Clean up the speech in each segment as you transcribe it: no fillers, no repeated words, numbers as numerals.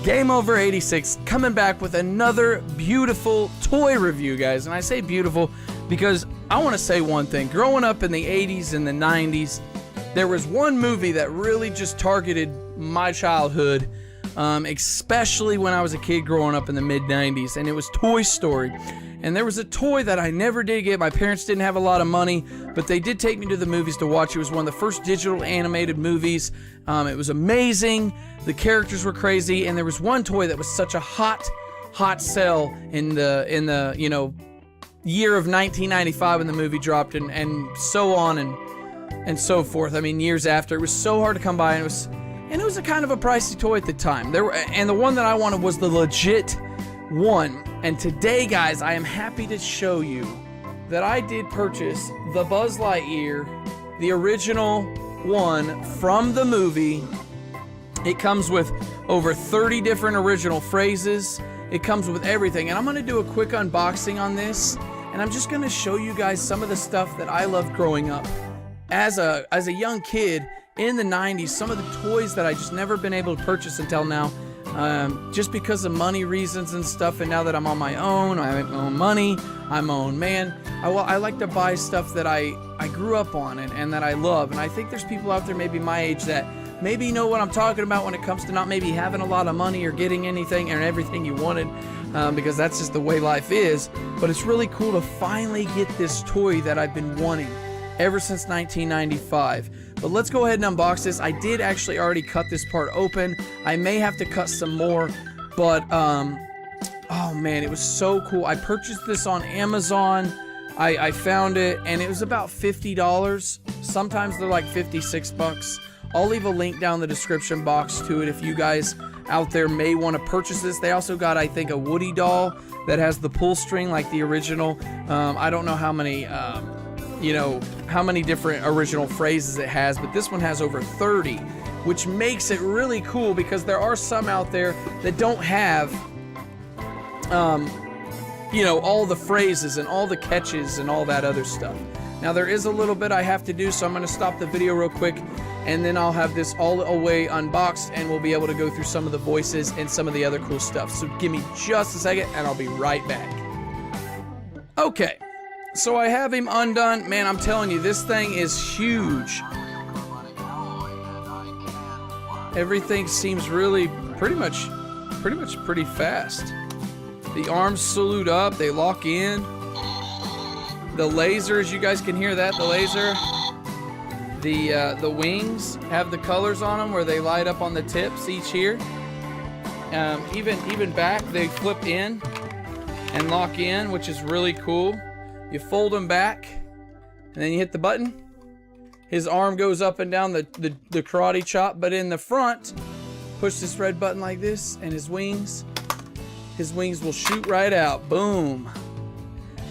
Game Over 86 coming back with another beautiful toy review, guys. And I say beautiful because I want to say one thing. Growing up in the 80s and the 90s, there was one movie that really just targeted my childhood, especially when I was a kid growing up in the mid-90s, and it was Toy Story. And there was a toy that I never did get. My parents didn't have a lot of money, but they did take me to the movies to watch. It was one of the first digital animated movies. It was amazing. The characters were crazy, and there was one toy that was such a hot sell in the year of 1995 when the movie dropped, and so on and so forth. I mean, years after, it was so hard to come by, and it was a kind of a pricey toy at the time. And the one that I wanted was the legit one. And today, guys, I am happy to show you that I did purchase the Buzz Lightyear, the original one from the movie. It comes with over 30 different original phrases. It comes with everything. And I'm going to do a quick unboxing on this. And I'm just going to show you guys some of the stuff that I loved growing up. As a young kid in the 90s, some of the toys that I just never been able to purchase until now. Just because of money reasons and stuff, and now that I'm on my own, I have my own money, I'm my own man, I like to buy stuff that I grew up on and that I love. And I think there's people out there maybe my age that maybe know what I'm talking about when it comes to not maybe having a lot of money or getting anything and everything you wanted, because that's just the way life is. But it's really cool to finally get this toy that I've been wanting ever since 1995. But let's go ahead and unbox this. I did actually already cut this part open. I may have to cut some more, but oh man, it was so cool. I purchased this on Amazon. I found it, and it was about $50. Sometimes they're like 56 bucks. I'll leave a link down in the description box to it if you guys out there may want to purchase this. They also got, I think, a Woody doll that has the pull string like the original. I don't know how many how many different original phrases it has, but this one has over 30, which makes it really cool because there are some out there that don't have all the phrases and all the catches and all that other stuff. Now there is a little bit I have to do, so I'm going to stop the video real quick, and then I'll have this all the way unboxed, and we'll be able to go through some of the voices and some of the other cool stuff. So give me just a second and I'll be right back. Okay. So I have him undone. Man, I'm telling you, this thing is huge. Everything seems really pretty much pretty fast. The arms salute up, they lock in. The laser, as you guys can hear that, the laser. The wings have the colors on them where they light up on the tips each here. Even back, they flip in and lock in, which is really cool. You fold him back, and then you hit the button. His arm goes up and down the karate chop, but in the front, push this red button like this, and his wings will shoot right out. Boom.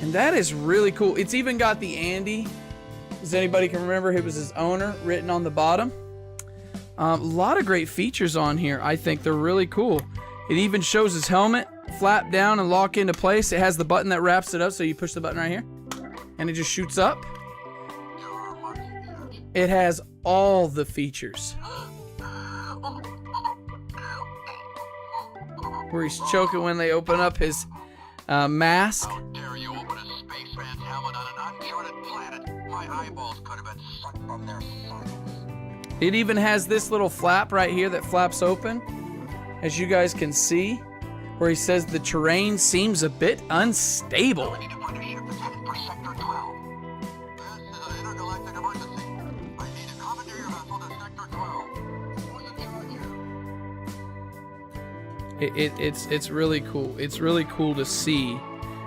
And that is really cool. It's even got the Andy, as anybody can remember, it was his owner, written on the bottom. A lot of great features on here. I think they're really cool. It even shows his helmet flap down and lock into place. It has the button that wraps it up, so you push the button right here and it just shoots up. It has all the features. Where he's choking when they open up his mask. How dare you open a spaceman's helmet on an uncharted planet? My eyeballs could have been sucked from their sockets. It even has this little flap right here that flaps open, as you guys can see, where he says the terrain seems a bit unstable. We need to find a ship that's headed for Sector 12. This is an intergalactic emergency. I need a commandeer vessel to Sector 12. Who's in charge here? It's really cool. It's really cool to see.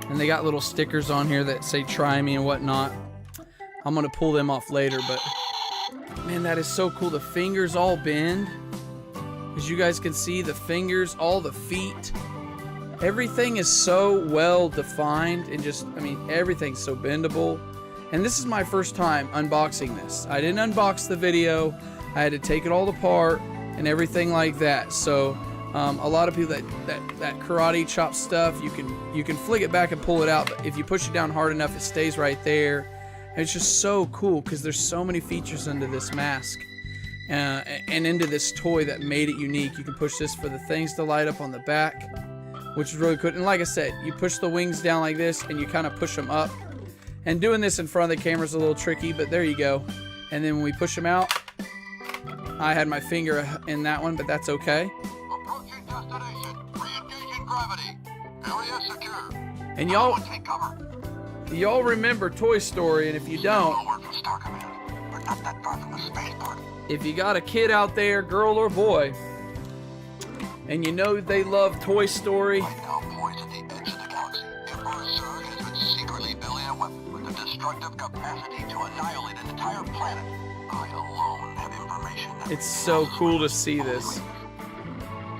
And they got little stickers on here that say try me and whatnot. I'm gonna pull them off later, but man, that is so cool. The fingers all bend. As you guys can see, the fingers, all the feet. Everything is so well defined, and just, I mean, everything's so bendable. And this is my first time unboxing this. I didn't unbox the video. I had to take it all apart and everything like that. So a lot of people that karate chop stuff, you can flick it back and pull it out, but if you push it down hard enough, it stays right there. And it's just so cool because there's so many features under this mask. and into this toy that made it unique. You can push this for the things to light up on the back, which is really cool. And like I said, you push the wings down like this and you kind of push them up. And doing this in front of the camera is a little tricky, but there you go. And then when we push them out, I had my finger in that one, but that's okay. Approaching destination. Re-engaging gravity. Area secure. And Take cover. y'all remember Toy Story, and if you don't, Word from Star Command. We're not that far from the spaceport. if you got a kid out there, girl or boy, and you know they love Toy Story, Right now, poised at the edge of the galaxy, Emperor Zurg has been secretly building a weapon with the destructive capacity to annihilate an entire planet. I alone have information that it's so cool to see this.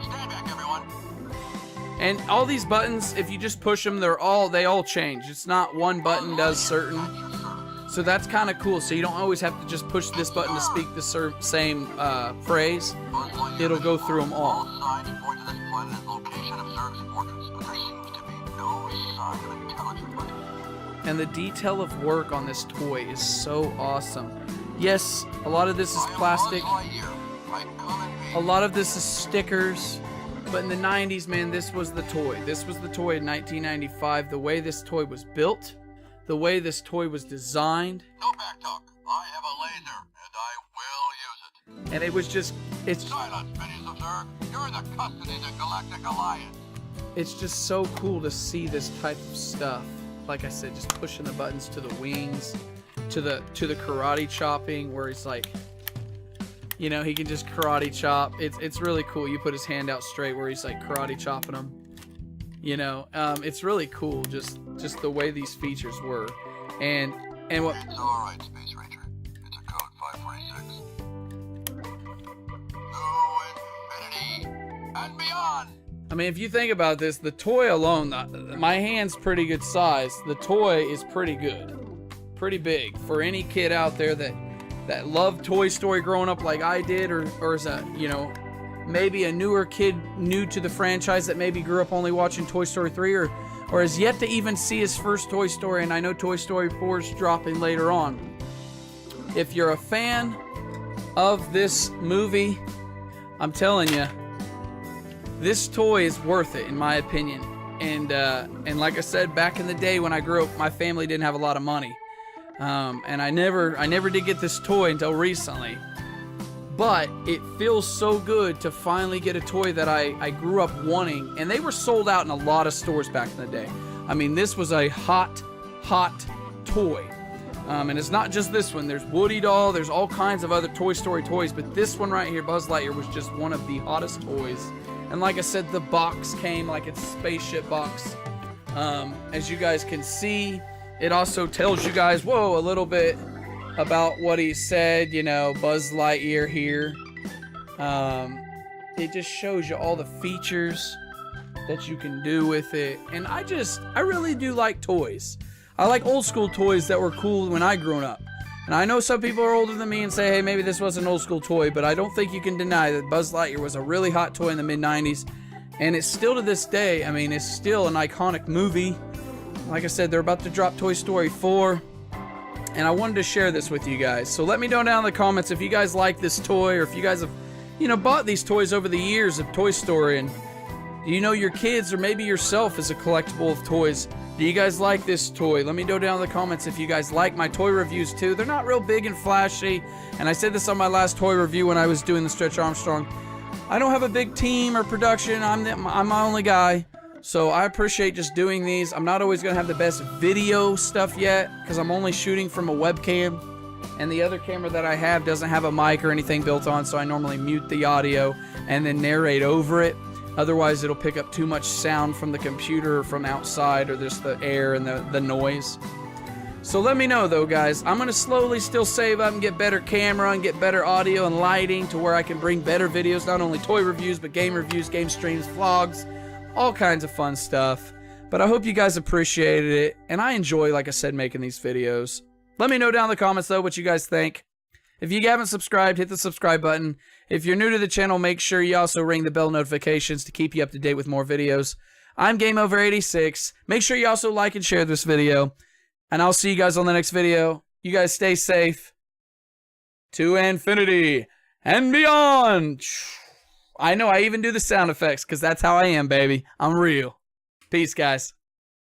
Stand back, everyone. And all these buttons, if you just push them, they all change. It's not one button does certain. So that's kind of cool. So you don't always have to just push this button to speak the same phrase. It'll go through them all. All signs point to this planet as location of Zurg's fortress, but there seems to be no sign of intelligent life. And the detail of work on this toy is so awesome. Yes, a lot of this is plastic. A lot of this is stickers. But in the 90s, man, this was the toy. This was the toy in 1995. The way this toy was built, the way this toy was designed, No backtalk. I have a laser, and I will use it. and it was just, Silence, minions of Zurg. You're in the custody of the Galactic Alliance. it's just so cool to see this type of stuff. Like I said, just pushing the buttons to the wings, to the karate chopping, where he's like, you know, he can just karate chop. It's really cool. You put his hand out straight where he's like karate chopping them. You know, it's really cool. Just the way these features were, and what. It's all right, Space Ranger. It's a code 546. To infinity and beyond. I mean, if you think about this, the toy alone, my hand's pretty good size. The toy is pretty good, pretty big for any kid out there that loved Toy Story growing up like I did, or is a, you know, maybe a newer kid new to the franchise that maybe grew up only watching Toy Story 3 or has yet to even see his first Toy Story, and I know Toy Story 4 is dropping later on. If you're a fan of this movie, I'm telling you, this toy is worth it in my opinion. And like I said, back in the day when I grew up, my family didn't have a lot of money. And I never did get this toy until recently. But it feels so good to finally get a toy that I grew up wanting. And they were sold out in a lot of stores back in the day. I mean, this was a hot toy. And it's not just this one. There's Woody Doll. There's all kinds of other Toy Story toys. But this one right here, Buzz Lightyear, was just one of the hottest toys. And like I said, the box came like it's a spaceship box. As you guys can see, it also tells you guys, a little bit about what he said, you know, Buzz Lightyear here. It just shows you all the features that you can do with it. And I really do like toys. I like old school toys that were cool when I grew up. And I know some people are older than me and say, hey, maybe this was an old school toy, but I don't think you can deny that Buzz Lightyear was a really hot toy in the mid-90s. And it's still to this day, I mean, it's still an iconic movie. Like I said, they're about to drop Toy Story 4. And I wanted to share this with you guys. So let me know down in the comments if you guys like this toy, or if you guys have, you know, bought these toys over the years of Toy Story. And do you know your kids or maybe yourself is a collectible of toys? Do you guys like this toy? Let me know down in the comments if you guys like my toy reviews too. They're not real big and flashy. And I said this on my last toy review when I was doing the Stretch Armstrong. I don't have a big team or production. I'm my only guy. So I appreciate just doing these. I'm not always going to have the best video stuff yet because I'm only shooting from a webcam. And the other camera that I have doesn't have a mic or anything built on, so I normally mute the audio and then narrate over it. Otherwise, it'll pick up too much sound from the computer or from outside, or just the air and the noise. So let me know, though, guys. I'm going to slowly still save up and get better camera and get better audio and lighting to where I can bring better videos, not only toy reviews, but game reviews, game streams, vlogs, all kinds of fun stuff. But I hope you guys appreciated it, and I enjoy, like I said, making these videos. Let me know down in the comments, though, what you guys think. If you haven't subscribed, hit the subscribe button. If you're new to the channel, make sure you also ring the bell notifications to keep you up to date with more videos. I'm GameOver86. Make sure you also like and share this video. And I'll see you guys on the next video. You guys stay safe. To infinity and beyond. I know I even do the sound effects because that's how I am, baby. I'm real. Peace, guys.